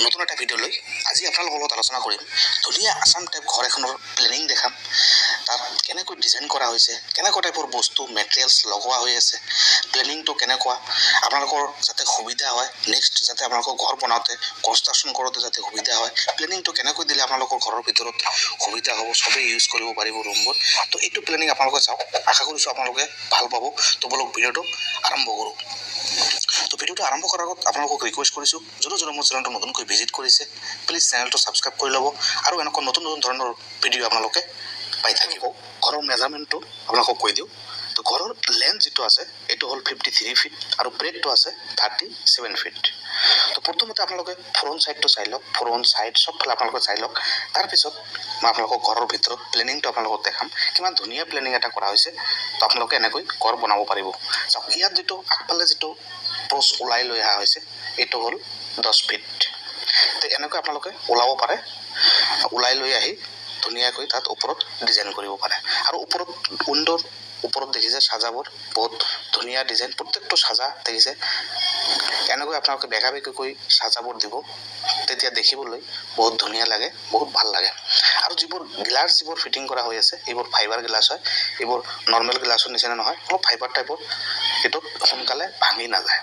নতুন এটা ভিডিঅ' লৈ আজি আপোনালোকৰ লগত আলোচনা কৰিম ধুনীয়া আছাম টাইপ ঘৰ এখনৰ প্লেনিং দেখাম তাত কেনেকৈ ডিজাইন কৰা হৈছে কেনেকুৱা টাইপৰ বস্তু মেটেৰিয়েলছ লগোৱা হৈ আছে প্লেনিংটো কেনেকুৱা আপোনালোকৰ যাতে সুবিধা হয় নেক্সট যাতে আপোনালোকৰ ঘৰ বনাওঁতে কনষ্ট্ৰাকশ্যন কৰোঁতে যাতে সুবিধা হয় প্লেনিংটো কেনেকৈ দিলে আপোনালোকৰ ঘৰৰ ভিতৰত সুবিধা হ'ব চবেই ইউজ কৰিব পাৰিব ৰুমবোৰ তো এইটো প্লেনিং আপোনালোকে চাওক আশা কৰিছোঁ আপোনালোকে ভাল পাব তো বলক ভিডিঅ'টো আৰম্ভ কৰোঁ তো ভিডিঅ'টো আৰম্ভ কৰাৰ আগত আপোনালোকক ৰিকুৱেষ্ট কৰিছোঁ যোনে মোৰ চেনেলটো নতুনকৈ ভিজিট কৰিছে প্লিজ চেনেলটো ছাবস্ক্ৰাইব কৰি ল'ব আৰু এনেকুৱা নতুন ধৰণৰ ভিডিঅ' আপোনালোকে পাই থাকিব ঘৰৰ মেজাৰমেণ্টটো আপোনালোকক কৈ দিওঁ তো ঘৰৰ লেন্থ যিটো আছে এইটো হ'ল 53 ফিট আৰু ব্ৰেডটো আছে 37 ফিট তো প্ৰথমতে আপোনালোকে ফ্ৰণ্ট ছাইডটো চাই লওক ফ্ৰণ্ট ছাইড চবফালে আপোনালোকে চাই লওক তাৰপিছত মই আপোনালোকক ঘৰৰ ভিতৰত প্লেনিংটো আপোনালোকক দেখাম কিমান ধুনীয়া প্লেনিং এটা কৰা হৈছে তো আপোনালোকে এনেকৈ ঘৰ বনাব পাৰিব চাওক ইয়াত যিটো আগফালে যিটো পোষ্ট ওলাই লৈ অহা হৈছে এইটো হ'ল 10 ফিট তো এনেকৈ আপোনালোকে ওলাব পাৰে ওলাই লৈ আহি ধুনীয়াকৈ তাত ওপৰত ডিজাইন কৰিব পাৰে আৰু ওপৰত উইণ্ডোৰ ওপৰত দেখিছে সাজাবোৰ বহুত ধুনীয়া ডিজাইন প্ৰত্যেকটো সাজা দেখিছে এনেকৈ আপোনালোকে বেগা বেগিকৈ সাজাবোৰ দিব তেতিয়া দেখিবলৈ বহুত ধুনীয়া লাগে বহুত ভাল লাগে আৰু যিবোৰ গ্লাছ যিবোৰ ফিটিং কৰা হৈ আছে এইবোৰ ফাইবাৰ গ্লাছ হয় এইবোৰ নৰ্মেল গ্লাছৰ নিচিনা নহয় অলপ ফাইবাৰ টাইপৰ এইটো সোনকালে ভাঙি নাযায়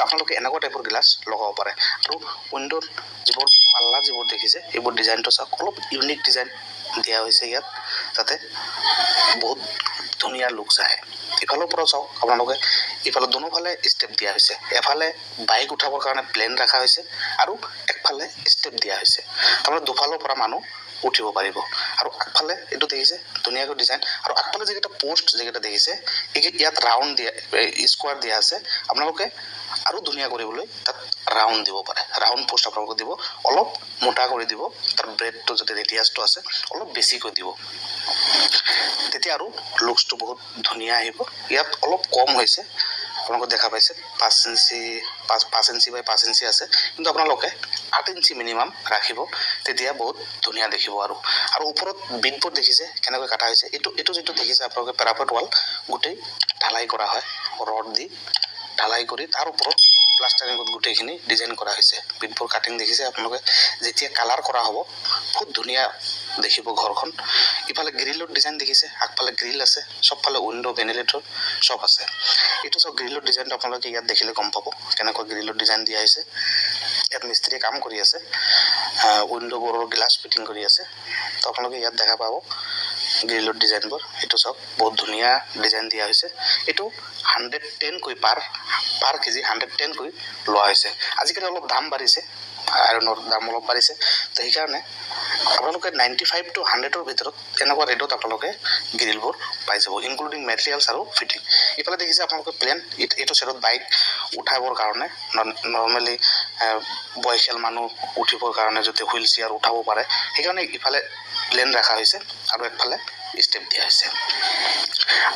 আপোনালোকে এনেকুৱা টাইপৰ গ্লাছ লগাব পাৰে আৰু উইণ্ডোৰ যিবোৰ পাল্লা যিবোৰ দেখিছে এইবোৰ ডিজাইনটো চাওক অলপ ইউনিক ডিজাইন দিয়া হৈছে ইয়াত যাতে বহুত ধুনীয়া লুকছ আহে ইফালৰ পৰা চাওক আপোনালোকে ইফালে দুনোফালে ষ্টেপ দিয়া হৈছে এফালে বাইক উঠাবৰ কাৰণে প্লেন ৰখা হৈছে আৰু একফালে ষ্টেপ দিয়া হৈছে তাৰমানে দুফালৰ পৰা মানুহ উঠিব পাৰিব আৰু আগফালে এইটো দেখিছে ধুনীয়াকৈ ডিজাইন আৰু আগফালে যিকেইটা পোষ্ট যিকেইটা দেখিছে ইয়াত ৰাউণ্ড দিয়া স্কোৱাৰ দিয়া আছে আপোনালোকে আৰু ধুনীয়া কৰিবলৈ তাত ৰাউণ্ড দিব পাৰে ৰাউণ্ড পোষ্ট আপোনালোকে দিব অলপ মোটা কৰি দিব তাৰ ব্ৰেডটো যদি ৰেডিয়াছটো আছে অলপ বেছিকৈ দিব তেতিয়া আৰু লুকছটো বহুত ধুনীয়া আহিব ইয়াত অলপ কম হৈছে আপোনালোকে দেখা পাইছে 5 ইঞ্চি 5 ইঞ্চি বাই 5 ইঞ্চি আছে কিন্তু আপোনালোকে 8 ইঞ্চি মিনিমাম ৰাখিব তেতিয়া বহুত ধুনীয়া দেখিব আৰু ওপৰত বিটবোৰ দেখিছে কেনেকৈ কাটা হৈছে এইটো যিটো দেখিছে আপোনালোকে পেৰাপেট ৱাল গোটেই ঢালাই কৰা হয় ৰড দি ঢালাই কৰি তাৰ ওপৰত প্লাষ্টাৰিঙত গোটেইখিনি ডিজাইন কৰা হৈছে বিটবোৰ কাটিং দেখিছে আপোনালোকে যেতিয়া কালাৰ কৰা হ'ব বহুত ধুনীয়া দেখিব ঘৰখন ইফালে গ্ৰিলৰ ডিজাইন দেখিছে আগফালে গ্ৰিল আছে সবফালে উইণ্ডো ভেন্টিলেটৰ সব আছে এইটো সব গ্ৰিলৰ ডিজাইনটো আপোনালোকে ইয়াত দেখিলে গম পাব কেনেকৈ গ্ৰিলৰ ডিজাইন দিয়া হৈছে ইয়াত মিস্ত্ৰীয়ে কাম কৰি আছে উইণ্ডোবোৰৰ গ্লাছ ফিটিং কৰি আছে তো আপোনালোকে ইয়াত দেখা পাব গ্ৰিলৰ ডিজাইনবোৰ এইটো সব বহুত ধুনীয়া ডিজাইন দিয়া হৈছে এইটো 110 কৈ পাৰ কেজি 110 কৈ লোৱা হৈছে আজিকালি অলপ দাম বাঢ়িছে আইৰণৰ দাম অলপ বাঢ়িছে তো সেইকাৰণে আপোনালোকে 95 to 100ৰ ভিতৰত এনেকুৱা ৰেটত আপোনালোকে গ্ৰিলবোৰ পাই যাব ইনক্লুডিং মেটেৰিয়েলছ আৰু ফিটিং ইফালে দেখিছে আপোনালোকে প্লেন এইটো ছাইডত বাইক উঠাবৰ কাৰণে নৰ্মেলি বয়সীয়াল মানুহ উঠিবৰ কাৰণে যদি হুইল চেয়াৰ উঠাব পাৰে সেইকাৰণে ইফালে প্লেন ৰখা হৈছে আৰু একফালে ষ্টেপ দিয়া হৈছে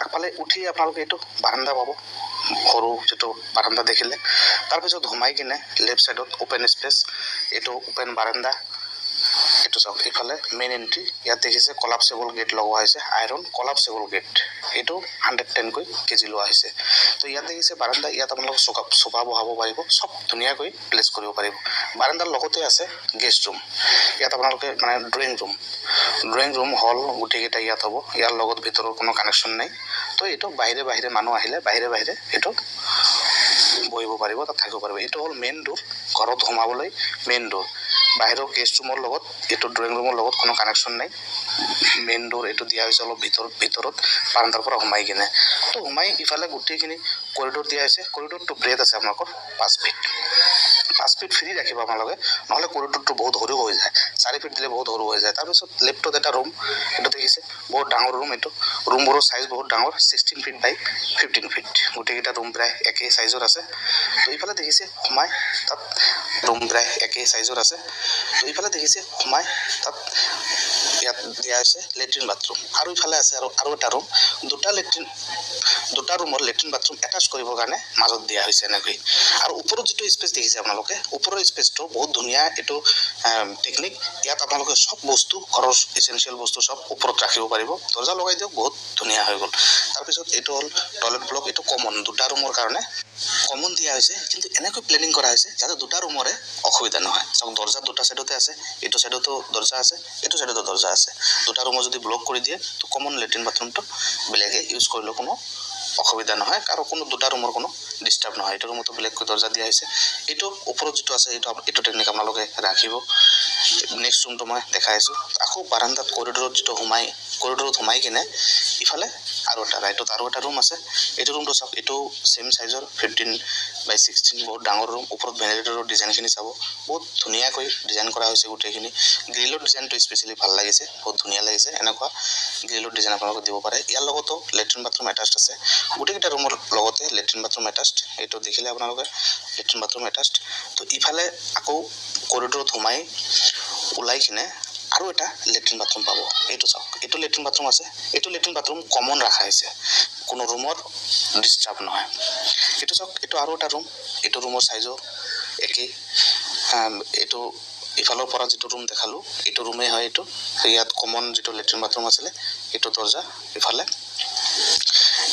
আগফালে উঠি আপোনালোকে এইটো বাৰান্দা পাব সৰু যিটো বাৰান্দা দেখিলে তাৰপিছত সোমাই কিনে লেফ্ট ছাইডত ওপেন স্পেচ এইটো ওপেন বাৰান্দা এইটো চাওক ইফালে মেইন এন্ট্ৰি ইয়াত দেখিছে কলাপসেবল গেট লগোৱা হৈছে আইৰন কলাপসেবল গেট এইটো 110 কৈ কেজি লোৱা হৈছে তো ইয়াত দেখিছে বাৰান্দা ইয়াত আপোনালোকে সোফা বহাব পাৰিব সব ধুনীয়াকৈ প্লেচ কৰিব পাৰিব বাৰান্দাৰ লগতে আছে গেষ্ট ৰুম ইয়াত আপোনালোকে মানে ড্ৰয়িং ৰুম হল গোটেইকেইটা ইয়াত হ'ব ইয়াৰ লগত ভিতৰৰ কোনো কানেকশ্যন নাই তো এইটো বাহিৰে বাহিৰে মানুহ আহিলে বাহিৰে বাহিৰে এইটো বহিব পাৰিব তাত থাকিব পাৰিব এইটো হ'ল মেইন ডোৰ ঘৰত সোমাবলৈ মেইন ডোৰ বাহিৰৰ গেষ্ট ৰুমৰ লগত এইটো ড্ৰয়িং ৰুমৰ লগত কোনো কানেকশ্যন নাই মেইন ডোৰ এইটো দিয়া হৈছে অলপ ভিতৰত বাৰান্দাৰ পৰা সোমাই কিনে তো সোমাই ইফালে গোটেইখিনি কৰিডৰ দিয়া হৈছে কৰিডৰটো ব্ৰেড আছে আপোনালোকৰ 5 ফিট ফ্ৰী ৰাখিব আপোনালোকে নহ'লে কৰিডৰটো বহুত সৰু হৈ যায় 4 ফিট দিলে বহুত সৰু হৈ যায় তাৰপিছত লেফ্টত এটা ৰুম এইটো দেখিছে বহুত ডাঙৰ ৰুম এইটো ৰুমবোৰৰ চাইজ বহুত ডাঙৰ 16 ফিট বাই 15 ফিট গোটেইকেইটা ৰুম প্ৰায় একেই চাইজৰ আছে তো ইফালে দেখিছে সোমাই তাত ৰুম প্ৰায় একেই চাইজৰ আছে তো ইফালে দেখিছে সোমাই তাত ইয়াত দিয়া হৈছে লেট্ৰিন বাথৰুম আৰু ইফালে আছে আৰু এটা ৰুম দুটা ৰুমৰ লেট্ৰিন বাথৰুম এটাচ কৰিবৰ কাৰণে মাজত দিয়া হৈছে এনেকৈ আৰু ওপৰত যিটো স্পেচ দেখিছে আপোনালোকে ওপৰৰ স্পেচটো বহুত ধুনীয়া এইটো টেকনিক ইয়াত আপোনালোকে সব বস্তু ঘৰৰ এসেনশিয়াল বস্তু সব ওপৰত ৰাখিব পাৰিব দৰ্জা লগাই দিয়ক বহুত ধুনীয়া হৈ গ'ল তাৰপিছত এইটো হ'ল টয়লেট ব্লক এইটো কমন দুটা ৰুমৰ কাৰণে কমন দিয়া হৈছে কিন্তু এনেকৈ প্লেনিং কৰা হৈছে যাতে দুটা ৰুমৰে অসুবিধা নহয় সব দৰ্জা দুটা সাইডতে আছে এইটো সাইডতো দৰ্জা আছে এইটো সাইডতো দৰ্জা আছে দুটা ৰুমৰ যদি ব্লক কৰি দিয়ে তো কমন লেট্ৰিন বাথৰুমটো বেলেগে ইউজ কৰিলে কোনো অসুবিধা নহয় আৰু কোনো দুটা ৰুমৰ কোনো ডিস্টাৰ্ব নহয় এইটো ৰুমতো বেলেগকৈ দৰ্জা দিয়া হৈছে এইটো ওপৰত যিটো আছে এইটো টেকনিক আপোনালোকে ৰাখিব নেক্সট ৰুমটো মই দেখাইছো আকৌ বাৰান্দাত কৰিডৰত যিটো সোমাই কিনে ইফালে আৰু এটা ৰুম আছে এইটো ৰুমটো চাওক এইটো সেম সাইজৰ 15/16 বহুত ডাঙৰ ৰুম ওপৰত ভেন্টিলেটৰৰ ডিজাইনখিনি চাব বহুত ধুনীয়াকৈ ডিজাইন কৰা হৈছে গোটেইখিনি গ্ৰিলৰ ডিজাইনটো স্পেশালি ভাল লাগিছে বহুত ধুনীয়া লাগিছে এনেকুৱা গ্ৰিলৰ ডিজাইন আপোনালোকে দিব পাৰে ইয়াৰ লগতো লেট্ৰিন বাথৰুম এটাচড আছে গোটেইকেইটা ৰুমৰ লগতে লেট্ৰিন বাথৰুম এটাচড এইটো দেখিলে আপোনালোকে লেট্ৰিন বাথৰুম এটাচড তো ইফালে আকৌ কৰিডৰত সোমাই ওলাই কিনে আৰু এটা লেট্ৰিন বাথৰুম পাব এইটো চাওক এইটো লেট্ৰিন বাথৰুম আছে এইটো লেট্ৰিন বাথৰুম কমন ৰাখা হৈছে কোনো ৰুমৰ ডিস্টাৰ্ব নহয় এইটো চাওক এইটো আৰু এটা ৰুম এইটো ৰুমৰ সাইজো একেই এইটো ইফালৰ পৰা যিটো ৰুম দেখালো এইটো ৰুমে হয় এইটো ইয়াত কমন যিটো লেট্ৰিন বাথৰুম আছিলে এইটো দৰ্জা ইফালে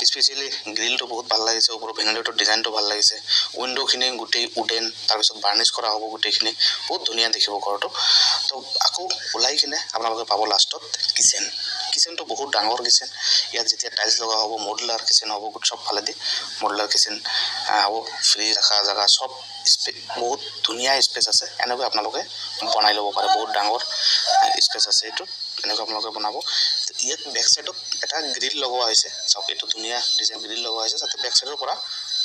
স্পেশালি গ্ৰিলটো বহুত ভাল লাগিছে ওপৰৰ ভেন্টিলেটৰ ডিজাইনটো ভাল লাগিছে উইন্ডোখিনি গোটেই উডেন তাৰপিছত বাৰ্নিছ কৰা হ'ব গোটেইখিনি বহুত ধুনীয়া দেখিব ঘৰটো তো আকৌ ওলাই কিনে আপোনালোকে পাব লাষ্টত কিচেনটো বহুত ডাঙৰ কিচেন ইয়াত যেতিয়া টাইলছ লগা হ'ব মডুলাৰ কিচেন হ'ব সব ফালেদি মডুলাৰ কিচেন হ'ব ফ্ৰিজ ৰাখা জাগা সব বহুত ধুনীয়া স্পেচ আছে এনেকৈ আপোনালোকে বনাই ল'ব পাৰে বহুত ডাঙৰ স্পেচ আছে এইটো এনেকৈ আপোনালোকে বনাব ইয়াত বেক সাইডত এটা গ্ৰিল লগোৱা হৈছে চাওক এইটো ধুনীয়া ডিজাইন গ্ৰিল লগোৱা হৈছে যাতে বেক সাইডৰ পৰা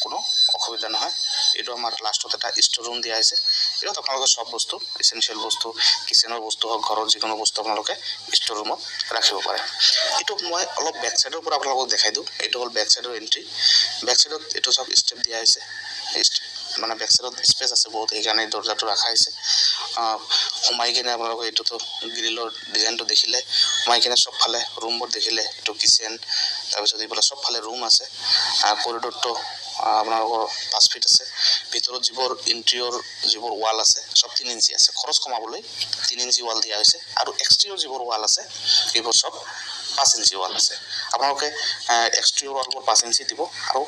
কোনো অসুবিধা নহয় এইটো আমাৰ লাষ্টত এটা ষ্ট'ৰ ৰুম দিয়া হৈছে এইটো আপোনালোকে সব বস্তু এসেনশিয়াল বস্তু কিচেনৰ বস্তু হওক ঘৰৰ যিকোনো বস্তু আপোনালোকে ষ্ট'ৰ ৰুমত ৰাখিব পাৰে এইটো মই অলপ বেক সাইডৰ পৰা আপোনালোকক দেখাই দিওঁ এইটো হ'ল বেক সাইডৰ এন্ট্ৰি বেক সাইডত এইটো সব ষ্টেপ দিয়া হৈছে মানে বেক সাইডত স্পেচ আছে বহুত সেইকাৰণে দৰ্জাটো ৰাখা হৈছে সোমাই কিনে আপোনালোকে এইটোতো গ্ৰিলৰ ডিজাইনটো দেখিলে সোমাই কিনে সব ফালে ৰুমবোৰ দেখিলে এইটো কিচেন তাৰপিছত এইফালে সব ফালে ৰুম আছে কৰিডৰটো আপোনালোকৰ 5 ফিট আছে ভিতৰত যিবোৰ ইণ্টেৰিয়ৰ যিবোৰ ৱাল আছে সব 3 ইঞ্চি আছে খৰচ কমাবলৈ 3 ইঞ্চি ৱাল দিয়া হৈছে আৰু এক্সটেৰিয়ৰ যিবোৰ ৱাল আছে এইবোৰ সব 5 ইঞ্চি ৱাল আছে আপোনালোকে এক্সটেৰিয়ৰ ৱালবোৰ 5 ইঞ্চি দিব আৰু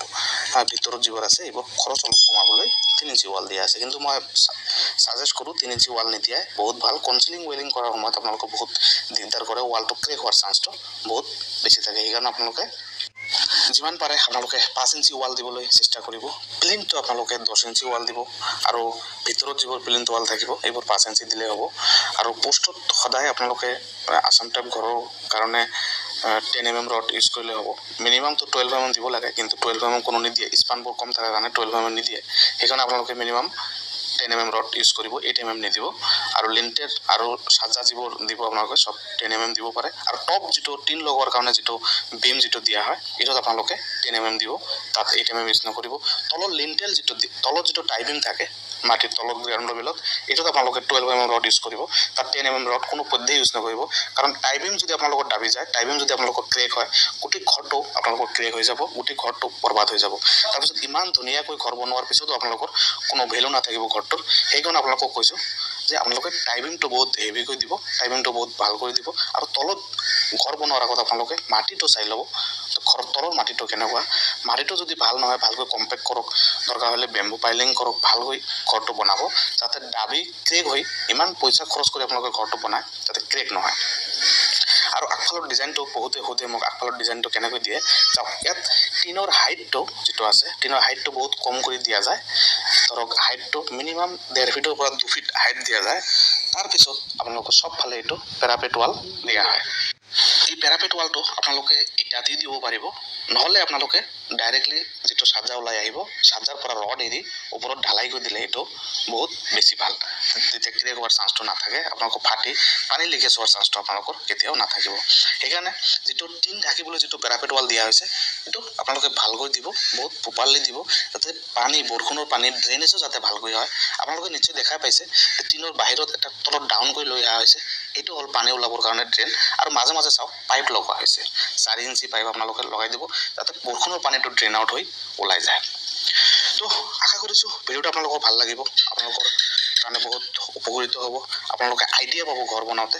ভিতৰত যিবোৰ আছে এইবোৰ খৰচ অলপ কমাবলৈ 3 ইঞ্চি ৱাল দিয়া আছে কিন্তু মই সাজেষ্ট কৰোঁ 3 ইঞ্চি ৱাল নিদিয়াই বহুত ভাল কনচিলিং ৱেলিং কৰাৰ সময়ত আপোনালোকে বহুত দিগদাৰ কৰে ৱালটো ক্ৰেক হোৱাৰ চান্সটো বহুত বেছি থাকে সেইকাৰণে আপোনালোকে যিমান পাৰে আপোনালোকে 5 ইঞ্চি ৱাল দিবলৈ চেষ্টা কৰিব প্লিনটো আপোনালোকে 10 ইঞ্চি ৱাল দিব আৰু ভিতৰত যিবোৰ প্লিন ৱাল থাকিব এইবোৰ 5 ইঞ্চি দিলে হ'ব আৰু পোষ্টত সদায় আপোনালোকে আসাম টাইপ ঘৰৰ কাৰণে 10 mm ৰড ইউজ কৰিলে হ'ব মিনিমাম তো 12 mm দিব লাগে কিন্তু 12 mm কোনো নিদিয়ে স্পানবোৰ কম থাকে কাৰণে 12 mm নিদিয়ে সেইকাৰণে আপোনালোকে মিনিমাম 10 mm ৰড ইউজ কৰিব 8 mm নিদিব আৰু লিন্টেল আৰু সাজা যিবোৰ দিব আপোনালোকে সব 10 mm দিব পাৰে আৰু টপ যিটো টিন লগোৱাৰ কাৰণে যিটো বিম যিটো দিয়া হয় এইটো আপোনালোকে 10 mm দিব তাত 8 mm ইউজ নকৰিব তলৰ লিন্টেল যিটো টাই বিম থাকে মাটিৰ তলত গ্ৰাউণ্ড লেভেলত এইটো আপোনালোকে 12 mm ৰড ইউজ কৰিব তাত 10 mm ৰড কোনো পদ্ধতি ইউজ নকৰিব কাৰণ টাই বিম যদি আপোনালোকৰ দাবি যায় টাই বিম যদি আপোনালোকৰ ক্ৰেক হয় গোটেই ঘৰটো আপোনালোকৰ ক্ৰেক হৈ যাব গোটেই ঘৰটো বৰবাদ হৈ যাব তাৰপিছত ইমান ধুনীয়াকৈ ঘৰ বনোৱাৰ পিছতো আপোনালোকৰ কোনো ভেলু নাথাকিব ঘৰটোৰ সেইকাৰণে আপোনালোকক কৈছোঁ যে আপোনালোকে টাই বিমটো বহুত হেভিকৈ দিব টাই বিমটো বহুত ভাল কৰি দিব আৰু তলত ঘৰ বনোৱাৰ আগত আপোনালোকে মাটিটো চাই ল'ব ঘৰৰ তলৰ মাটিটো কেনেকুৱা মাটিটো যদি ভাল নহয় ভালকৈ কম্পেক্ট কৰক দৰকাৰ হ'লে বেম্বু পাইলিং কৰক ভালকৈ ঘৰটো বনাব যাতে দাবি ক্ৰেক হৈ ইমান পইচা খৰচ কৰি আপোনালোকে ঘৰটো বনায় যাতে ক্ৰেক নহয় আৰু আগফালৰ ডিজাইনটো বহুতে সোধে মোক আগফালৰ ডিজাইনটো কেনেকৈ দিয়ে চাওক ইয়াত টিনৰ হাইটটো যিটো আছে টিনৰ হাইটটো বহুত কম কৰি দিয়া যায় ধৰক হাইটটো মিনিমাম 1.5 ফিটৰ পৰা 2 ফিট হাইট দিয়া যায় তাৰপিছত আপোনালোকৰ সব ফালে এইটো পেৰাপেট ৱাল দিয়া হয় এই পেৰাপেট ৱালটো আপোনালোকে ইটা দি দিব পাৰিব নহ'লে আপোনালোকে ডাইৰেক্টলি যিটো সাজা ওলাই আহিব সাজাৰ পৰা ৰড এৰি ওপৰত ঢালাই কৰি দিলে এইটো বহুত বেছি ভাল তেতিয়া ক্ৰেক হোৱাৰ চান্সটো নাথাকে আপোনালোকৰ ফাটি পানী লিকেজ হোৱাৰ চান্সটো আপোনালোকৰ কেতিয়াও নাথাকিব সেইকাৰণে যিটো টিন ঢাকিবলৈ যিটো পেৰাপেট ৱাল দিয়া হৈছে এইটো আপোনালোকে ভালকৈ দিব বহুত প্ৰপাৰলি দিব যাতে পানী বৰষুণৰ পানী ড্ৰেইনেজো যাতে ভালকৈ হয় আপোনালোকে নিশ্চয় দেখা পাইছে টিনৰ বাহিৰত এটা তলত ডাউন কৰি লৈ অহা হৈছে এইটো হ'ল পানী ওলাবৰ কাৰণে ড্ৰেইন আৰু মাজে মাজে চাওক পাইপ লগোৱা হৈছে 4 ইঞ্চি পাইপ আপোনালোকে লগাই দিব যাতে বৰষুণৰ পানীটো ড্ৰেইন আউট হৈ ওলাই যায় তো আশা কৰিছোঁ ভিডিঅ'টো আপোনালোকৰ ভাল লাগিব আপোনালোকৰ কাৰণে বহুত উপকৃত হ'ব আপোনালোকে আইডিয়া পাব ঘৰ বনাওঁতে